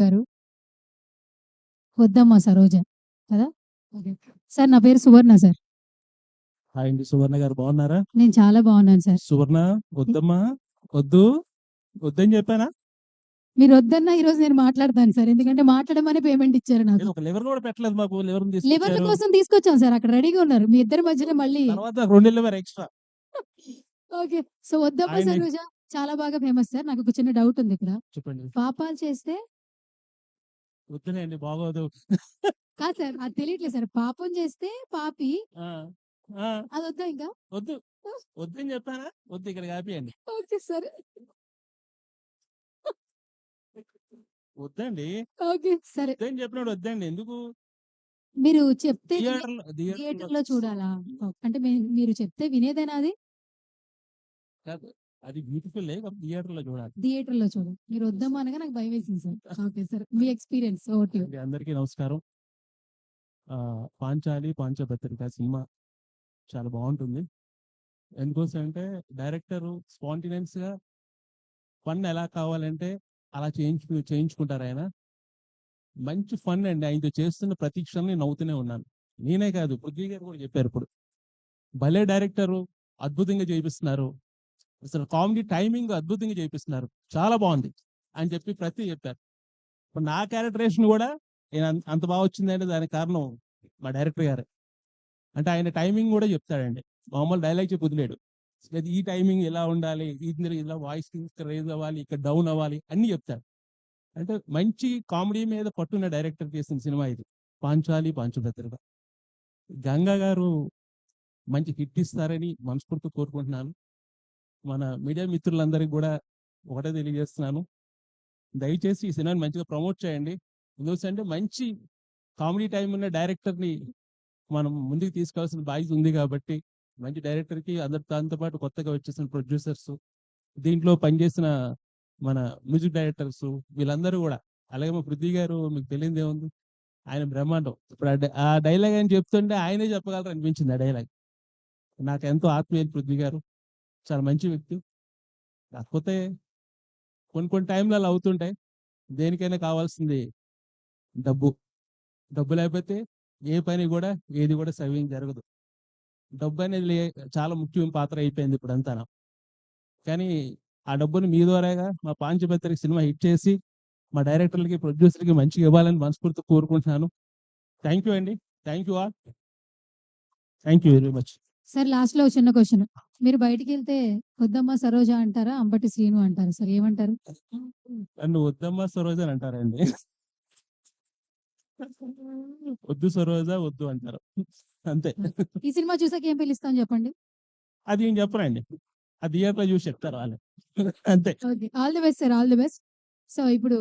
గారు. వద్దమ్మా సరోజ కదా. ఓకే సార్, నా పేరు సువర్ణ సార్. హాయ్ అండి, సువర్ణ గారు బాగున్నారా? నేను చాలా బాగున్నాను సార్. సువర్ణ వద్దమ్మా, వద్దు వద్దని చెప్పానా? మీరు వద్దన్నా ఈ రోజు నేను మాట్లాడతాను సార్, ఎందుకంటే మాట్లాడమని పేమెంట్ ఇచ్చారు నాకు. ఒక లివర్ కూడా పెట్టలేదు మాకు. లివర్ లివర్ల కోసం తీసుకొచ్చాం సార్, అక్కడ రెడీగా ఉన్నారు మీ ఇద్దరి మధ్యలో మళ్ళీ తర్వాత 2 లివర్ ఎక్స్ట్రా. ఓకే, సో వద్దమ్మా ఆయన్ని- సరోజ చాలా బాగా ఫేమస్ సార్. నాకు ఒక చిన్న డౌట్ ఉంది ఇక్కడ. చెప్పండి. పాపాలు చేస్తే వద్దులే అండి, బాగోదు. కాదు సార్, అది తెలియట్లేదు సార్. పాపం చేస్తే పాపి ఆ, ఆ, అది వద్దా ఇంకా? వద్దు వద్దని చెప్పానా? వద్దు, ఇక్కడ ఆపేయండి. ఓకే సార్, వద్దండి, ఓకే సరే. వద్దని చెప్పినాడు. వద్దండి ఎందుకు? మీరు చెప్తే థియేటర్ లో చూడాలా? అంటే మీరు చెప్తే వినేదేనా అది? కాదు, అది బ్యూటిఫుల్ థియేటర్ లో చూడాలి. థియేటర్ లో చూడు. మీరు వద్దమ్మా అనగా నాకు భయం వేసింది సార్. ఓకే సార్, మీ ఎక్స్పీరియన్స్ ఓకే. అందరికీ నమస్కారం. పాంచాలి పాంచభద్రిక సినిమా చాలా బాగుంటుంది. ఎందుకోసం అంటే డైరెక్టర్ స్పాంటినియస్ గా ఫన్ ఎలా కావాలంటే అలా చేయించుకుంటారు ఆయన. మంచి ఫన్ అండి. ఆయనతో చేస్తున్న ప్రతి క్షణం నేను నవ్వుతూనే ఉన్నాను. నేనే కాదు, పృథ్వీ గారు కూడా చెప్పారు. ఇప్పుడు భలే డైరెక్టరు, అద్భుతంగా చేయిస్తున్నారు, అసలు కామెడీ టైమింగ్ అద్భుతంగా చేయిస్తున్నారు, చాలా బాగుంది అని చెప్పి చెప్పారు. ఇప్పుడు నా క్యారెక్టరేషన్ కూడా నేను అంత బాగా వచ్చిందంటే దానికి కారణం మా డైరెక్టర్ గారే. అంటే ఆయన టైమింగ్ కూడా చెప్తాడండి, మామూలు డైలాగ్ చెప్పి వదిలేడు. ఈ టైమింగ్ ఎలా ఉండాలి, ఇలా వాయిస్ రేజ్ అవ్వాలి, ఇక్కడ డౌన్ అవ్వాలి అన్ని చెప్తాడు. అంటే మంచి కామెడీ మీద పట్టున్న డైరెక్టర్ చేసిన సినిమా ఇది, పాంచాలి పాంచభద్రిక. గంగా గారు మంచి హిట్ ఇస్తారని మనస్ఫూర్తిగా కోరుకుంటున్నాను. మన మీడియా మిత్రులందరికీ కూడా ఒకటే తెలియజేస్తున్నాను, దయచేసి ఈ సినిమాని మంచిగా ప్రమోట్ చేయండి. ఎందుకంటే మంచి కామెడీ టైం ఉన్న డైరెక్టర్ని మనం ముందుకు తీసుకోవాల్సిన బాధ్యత ఉంది. కాబట్టి మంచి డైరెక్టర్కి దాంతో పాటు కొత్తగా వచ్చేసిన ప్రొడ్యూసర్స్, దీంట్లో పనిచేసిన మన మ్యూజిక్ డైరెక్టర్స్, వీళ్ళందరూ కూడా, అలాగే మా పృథ్వీ గారు మీకు తెలియదు ఏముంది, ఆయన బ్రహ్మాండం. ఇప్పుడు ఆ డైలాగ్ అని చెప్తుంటే ఆయనే చెప్పగలరు అనిపించింది. ఆ డైలాగ్ నాకు ఎంతో ఆత్మీయులు. పృథ్వీ గారు చాలా మంచి వ్యక్తి. కాకపోతే కొన్ని టైంలో అలా అవుతుంటాయి. దేనికైనా కావాల్సింది డబ్బు. డబ్బు లేకపోతే ఏ పని కూడా ఏది కూడా సవ్యం జరగదు. డబ్బు అనేది చాలా ముఖ్యమైన పాత్ర అయిపోయింది ఇప్పుడు అంతా. కానీ ఆ డబ్బుని మీ ద్వారాగా మా పాంచభద్రిక సినిమా హిట్ చేసి మా డైరెక్టర్లకి ప్రొడ్యూసర్కి మంచిగా ఇవ్వాలని మనస్ఫూర్తిగా కోరుకుంటున్నాను. థ్యాంక్ యూ అండి, thank you all, thank you very much. Sir last లో చిన్న క్వశ్చన్, మీరు బయటికి వెళ్తే వద్దమ్మా సరోజ అంటారా, అంబటి శ్రీను అంటారా సార్? ఏమంటారు? నన్ను వద్దమ్మా సరోజ అని అంటారండి. వద్దు సరోజ వద్దు అంటారు, అంతే. ఈ సినిమా చూసాక ఏం పిలుస్తాం చెప్పండి? అది ఏం చెప్పరండి, ఆ థియేటర్ లో చూసి చెప్తారు వాళ్ళు, అంతే. Okay, all the best sir, all the best. So ఇప్పుడు